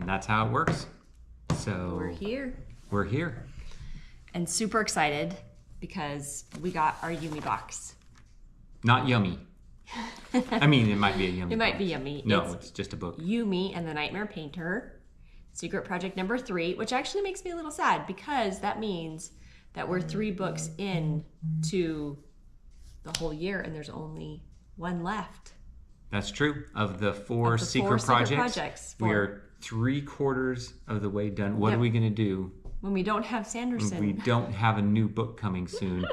And that's how it works. So We're here. We're here. And super excited because we got our Yumi box. Not yummy. I mean, it might be a yummy. It might be yummy. No, it's just a book. Yumi and the Nightmare Painter, Secret Project number 3, which actually makes me a little sad because that means that we're 3 books in to the whole year and there's only one left. That's true. Of the 4 secret projects, we 4. are 3/4 of the way done. What are we going to do when we don't have Sanderson? We don't have a new book coming soon,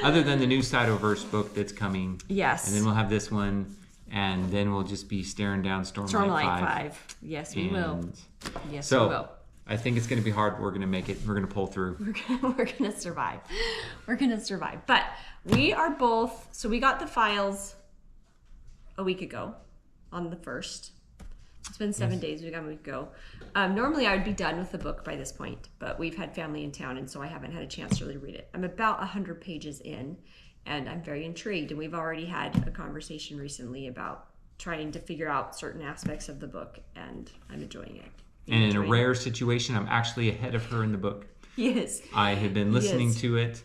other than the new Cytoverse book that's coming. Yes. And then we'll have this one, and then we'll just be staring down Stormlight 5. Yes, we will. Yes, so, we will. I think it's going to be hard. We're going to make it. We're going to pull through. We're going to survive. We're going to survive. But we are both, so we got the files a week ago on the 1st. It's been 7 days. We got a week ago. Normally, I would be done with the book by this point, but we've had family in town, and so I haven't had a chance to really read it. I'm about 100 pages in, and I'm very intrigued. And we've already had a conversation recently about trying to figure out certain aspects of the book, and I'm enjoying it. And in a rare situation, I'm actually ahead of her in the book. Yes. I have been listening to it.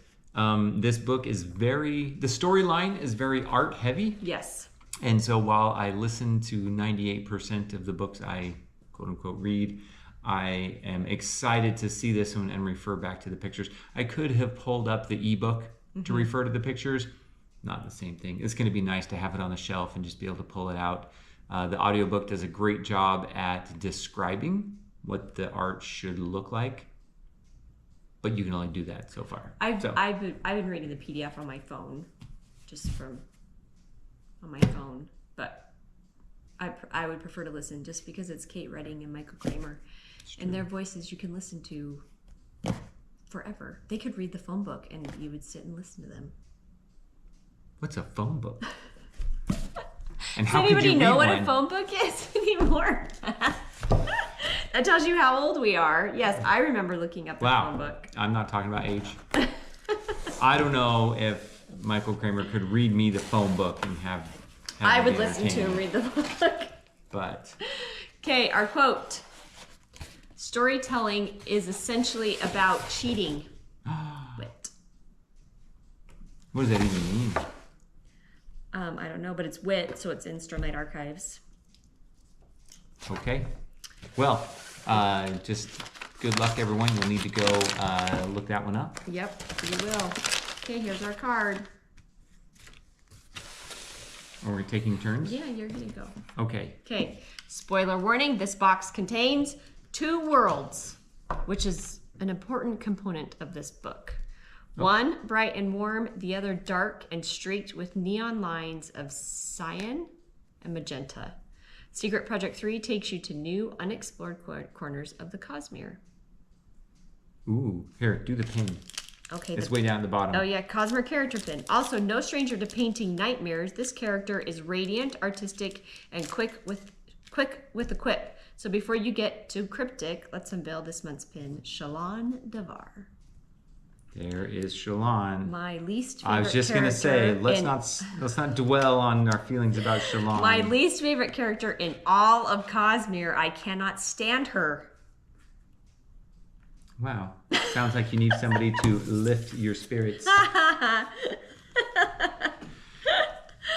This book is the storyline is very art heavy. Yes. And so while I listen to 98% of the books I quote unquote read, I am excited to see this one and refer back to the pictures. I could have pulled up the ebook to refer to the pictures. Not the same thing. It's going to be nice to have it on the shelf and just be able to pull it out. The audiobook does a great job at describing what the art should look like, but you can only do that so far. I've been reading the PDF on my phone, on my phone, but I would prefer to listen just because it's Kate Redding and Michael Kramer, and their voices you can listen to forever. They could read the phone book and you would sit and listen to them. What's a phone book? And how Does anybody know what a phone book is anymore? That tells you how old we are. Yes, I remember looking up the phone book. I'm not talking about age. I don't know if Michael Kramer could read me the phone book and have I would listen to him read the book. But okay, our quote. Storytelling is essentially about cheating. Wit. What does that even mean? I don't know, but it's wit, so it's in Stormlight Archives. Okay. Well, just good luck, everyone. You'll need to go look that one up. Yep, you will. Okay, here's our card. Are we taking turns? Yeah, you're going to go. Okay. Okay. Spoiler warning, this box contains 2 worlds, which is an important component of this book. One bright and warm, the other dark and streaked with neon lines of cyan and magenta. Secret Project 3 takes you to new, unexplored corners of the Cosmere. Ooh, here, do the pin. Okay. It's way down at the bottom. Oh yeah, Cosmere character pin. Also, no stranger to painting nightmares. This character is radiant, artistic, and quick with a quip. So before you get too cryptic, let's unveil this month's pin, Shalon Devar. There is Shalon. My least favorite I was just going to say, let's not dwell on our feelings about Shalon. My least favorite character in all of Cosmere. I cannot stand her. Wow. Sounds like you need somebody to lift your spirits.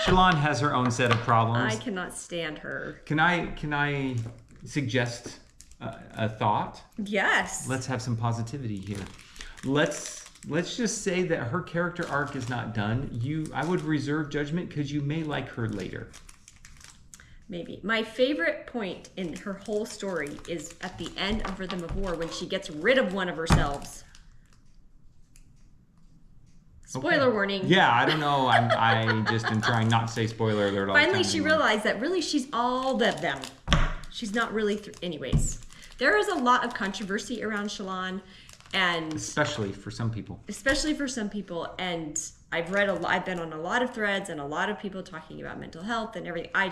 Shalon has her own set of problems. I cannot stand her. Can I suggest a thought? Yes. Let's have some positivity here. Let's just say that her character arc is not done. I would reserve judgment because you may like her later. Maybe. My favorite point in her whole story is at the end of Rhythm of War when she gets rid of one of herselves. Spoiler warning. Yeah, I don't know. I just am trying not to say spoiler alert all the time. Finally, she realized that really she's all of them. She's not really... Anyways, there is a lot of controversy around Shalon. And especially for some people. And I've read I've been on a lot of threads and a lot of people talking about mental health and everything. I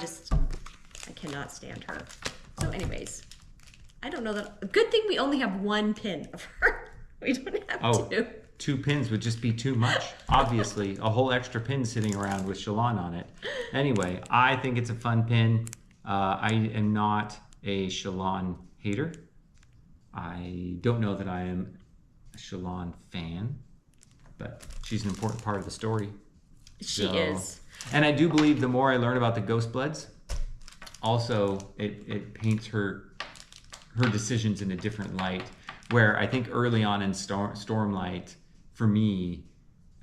cannot stand her. So anyways, I don't know that. Good thing we only have 1 pin of her. We don't have 2. 2 pins would just be too much. Obviously, a whole extra pin sitting around with Shalon on it. Anyway, I think it's a fun pin. I am not a Shalon hater. I don't know that I am a Shalon fan, but she's an important part of the story. She is. And I do believe the more I learn about the Ghostbloods, also it paints her decisions in a different light. Where I think early on in Stormlight, for me,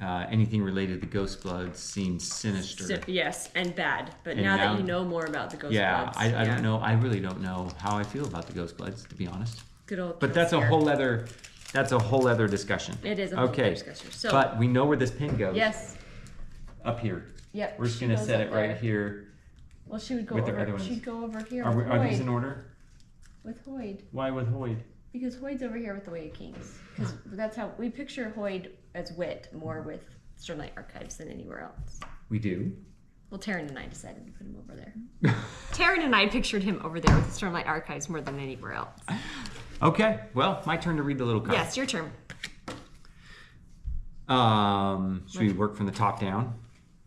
anything related to the Ghostbloods seemed sinister. Yes, and bad. But And now now- that you know more about the Ghostbloods. Yeah, I don't know. I really don't know how I feel about the Ghostbloods, to be honest. Good old. But that's a whole other discussion. It is a whole other discussion. So, but we know where this pin goes. yes. Up here. Yep. We're just she gonna goes set up it right there. here. Well, she would go with the over. other ones. She'd go over here. Are, with are Hoyd. these in order? With Hoyd. Why with Hoyd? Because Hoyd's over here with the Way of Kings. Because that's how we picture Hoyd as Wit more with Stormlight Archives than anywhere else. We do. Well, Taryn and I decided to put him over there. Taryn and I pictured him over there with Stormlight Archives more than anywhere else. Okay. Well, my turn to read the little card. Yes, your turn. Should we work from the top down?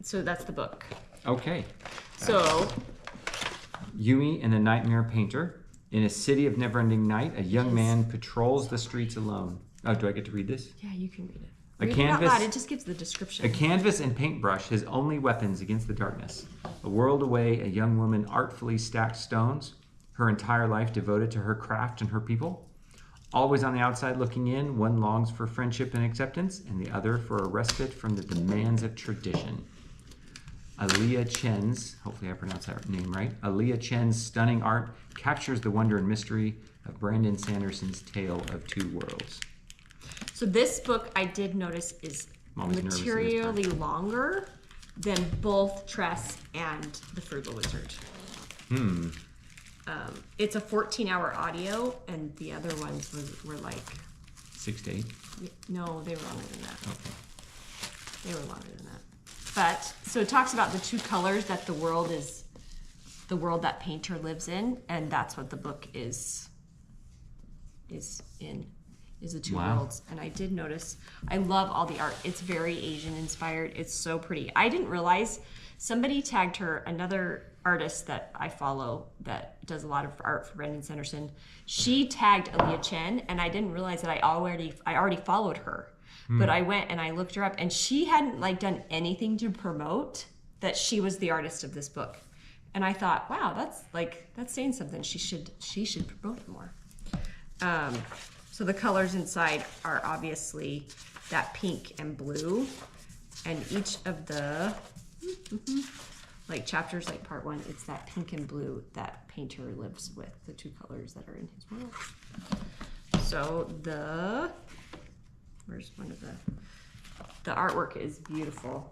So that's the book. Okay. So, Yumi and the Nightmare Painter. In a city of never-ending night, a young man patrols the streets alone. Oh, do I get to read this? yeah, you can read it. A Read it out canvas- loud. It just gives the description. A canvas and paintbrush, his only weapons against the darkness. A world away, a young woman artfully stacked stones, her entire life devoted to her craft and her people. Always on the outside looking in, one longs for friendship and acceptance, and the other for a respite from the demands of tradition. Aaliyah Chen's, hopefully I pronounced that name right, Aaliyah Chen's stunning art captures the wonder and mystery of Brandon Sanderson's tale of two worlds. So this book, I did notice, is I'm always nervous in this materially longer than both Tress and The Frugal Wizard. It's a 14-hour audio, and the other ones were like... 6 to 8? No, they were longer than that. Okay. They were longer than that. But, so it talks about the two colors that the world that painter lives in, and that's what the book is the two Wow. worlds. And I did notice, I love all the art. It's very Asian inspired. It's so pretty. I didn't realize somebody tagged her, another artist that I follow that does a lot of art for Brandon Sanderson. She tagged Aaliyah Chen, and I didn't realize that I already followed her. But I went and I looked her up, and she hadn't done anything to promote that she was the artist of this book. And I thought, wow, that's saying something. She should promote it more. So the colors inside are obviously that pink and blue, and each of the chapters, like part 1, it's that pink and blue that painter lives with, the two colors that are in his world. So where's one of the artwork is beautiful.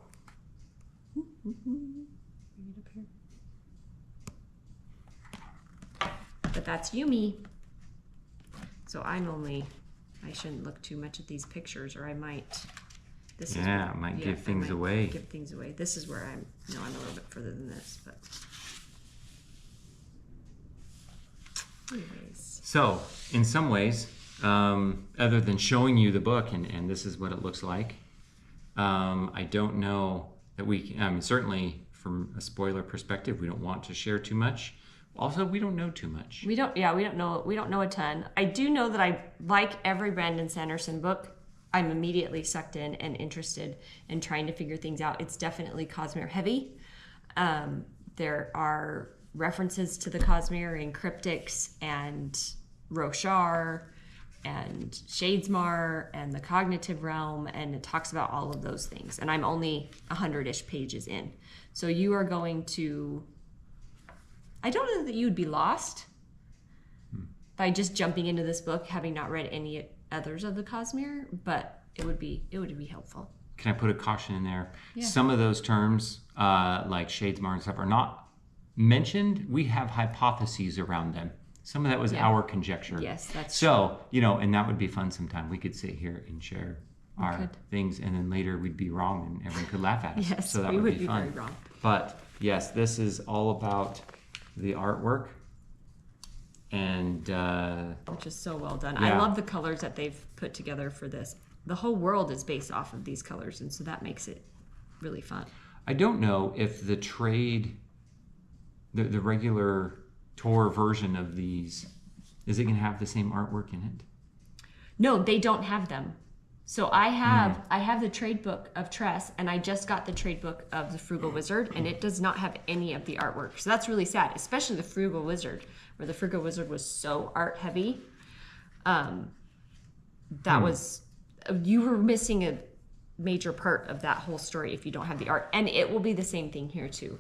But that's Yumi. So I shouldn't look too much at these pictures, or I might. Might give things away. Give things away. This is where I'm a little bit further than this, but. Anyways. So, in some ways, other than showing you the book and this is what it looks like, I don't know that we can, certainly from a spoiler perspective, we don't want to share too much. Also, we don't know too much. We don't know a ton. I do know that I like every Brandon Sanderson book. I'm immediately sucked in and interested in trying to figure things out. It's definitely Cosmere heavy. There are references to the Cosmere in Cryptics and Roshar and Shadesmar and the Cognitive Realm, and it talks about all of those things. And I'm only 100-ish pages in. So you are going to... I don't know that you would be lost by just jumping into this book, having not read any others of the Cosmere, but it would be helpful. Can I put a caution in there? Yeah. Some of those terms, like Shadesmar and stuff, are not mentioned. We have hypotheses around them. Some of that was our conjecture. Yes, that's so, and that would be fun sometime. We could sit here and share our things, and then later we'd be wrong and everyone could laugh at us. Yes, so that we would be very fun. wrong. But yes, this is all about the artwork. And which is so well done. Yeah. I love the colors that they've put together for this. The whole world is based off of these colors, and so that makes it really fun. I don't know if the trade, the regular tour version of these, is it going to have the same artwork in it? No, they don't have them. So I have the trade book of Tress, and I just got the trade book of the Frugal Wizard, and it does not have any of the artwork. So that's really sad, especially the Frugal Wizard, where the Frugal Wizard was so art heavy. That was, you were missing a major part of that whole story if you don't have the art, and it will be the same thing here too.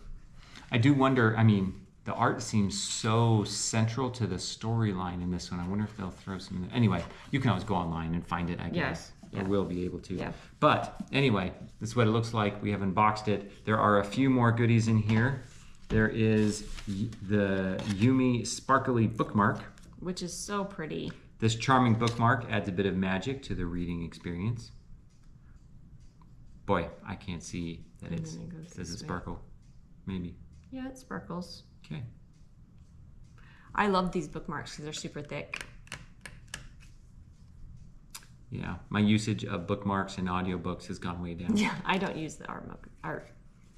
I do wonder, I mean, the art seems so central to the storyline in this one. I wonder if they'll throw some in there. Anyway, you can always go online and find it, I guess. Yeah. Or will be able to. Yeah. But anyway, this is what it looks like. We have unboxed it. There are a few more goodies in here. There is the Yumi sparkly bookmark, Which is so pretty. This charming bookmark adds a bit of magic to the reading experience. Boy, I can't see that it's, does it sparkle? Maybe. Yeah, it sparkles. Okay. I love these bookmarks because they're super thick. Yeah, my usage of bookmarks and audiobooks has gone way down. Yeah, I don't use the art.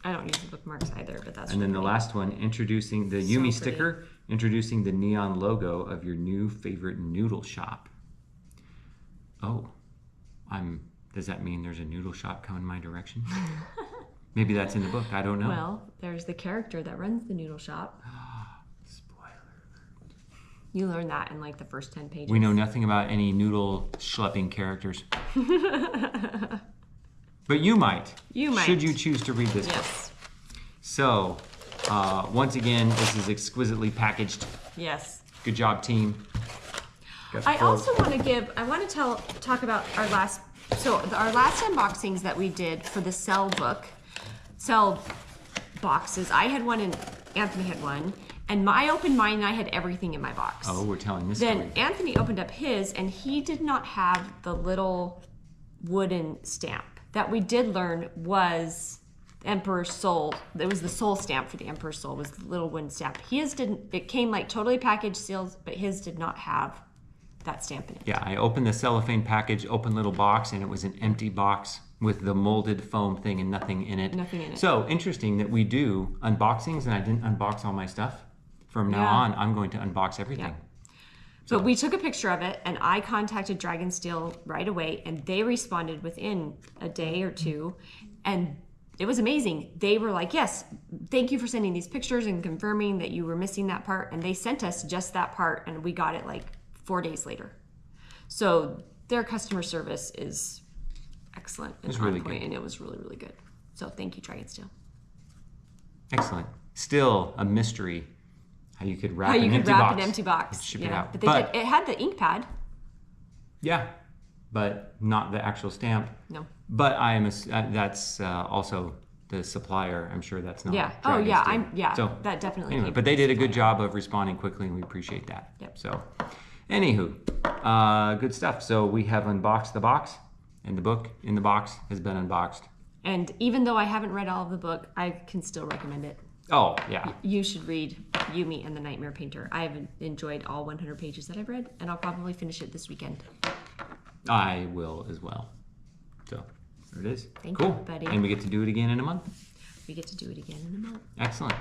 I don't use the bookmarks either, but that's. And then really the last one, introducing the Yumi sticker, introducing the neon logo of your new favorite noodle shop. Oh, does that mean there's a noodle shop coming my direction? Maybe that's in the book. I don't know. Well, there's the character that runs the noodle shop. Spoiler alert. You learn that in like the first 10 pages. We know nothing about any noodle schlepping characters. But you might. You might. Should you choose to read this book. Yes. So, once again, this is exquisitely packaged. Yes. Good job, team. I also want to talk about our last unboxings that we did for the cell boxes. I had one and Anthony had one. And I opened mine and I had everything in my box. Oh, we're telling this Then story. Anthony opened up his and he did not have the little wooden stamp. That we did learn was Emperor's Soul. It was the soul stamp for the Emperor's Soul, was the little wooden stamp. His didn't, it came like totally packaged sealed, but his did not have that stamp in it. Yeah, I opened the cellophane package, open little box, and it was an empty box with the molded foam thing and nothing in it. Nothing in it. So interesting that we do unboxings and I didn't unbox all my stuff. From now on, I'm going to unbox everything. Yeah. But we took a picture of it and I contacted Dragonsteel right away and they responded within a day or two and it was amazing. They were like, yes, thank you for sending these pictures and confirming that you were missing that part. And they sent us just that part and we got it like 4 days later. So their customer service is excellent and on really point, good. and it was really, really good. So thank you, Dragonsteel. Excellent. Still a mystery how you could wrap How you an could empty wrap box an empty box. and ship it out. But it had the ink pad. Yeah, but not the actual stamp. No. But that's also the supplier. I'm sure that's not. Yeah. Oh, yeah. Dragonsteel. So that definitely. anyway, came but from they the did a good supplier. job of responding quickly, and we appreciate that. Yep. So, anywho, good stuff. So we have unboxed the box, and the book in the box has been unboxed. And even though I haven't read all of the book, I can still recommend it. Oh yeah. You should read Yumi and the Nightmare Painter. I have enjoyed all 100 pages that I've read, and I'll probably finish it this weekend. I will as well. So there it is. Thank cool. you, buddy. And we get to do it again in a month. We get to do it again in a month. Excellent.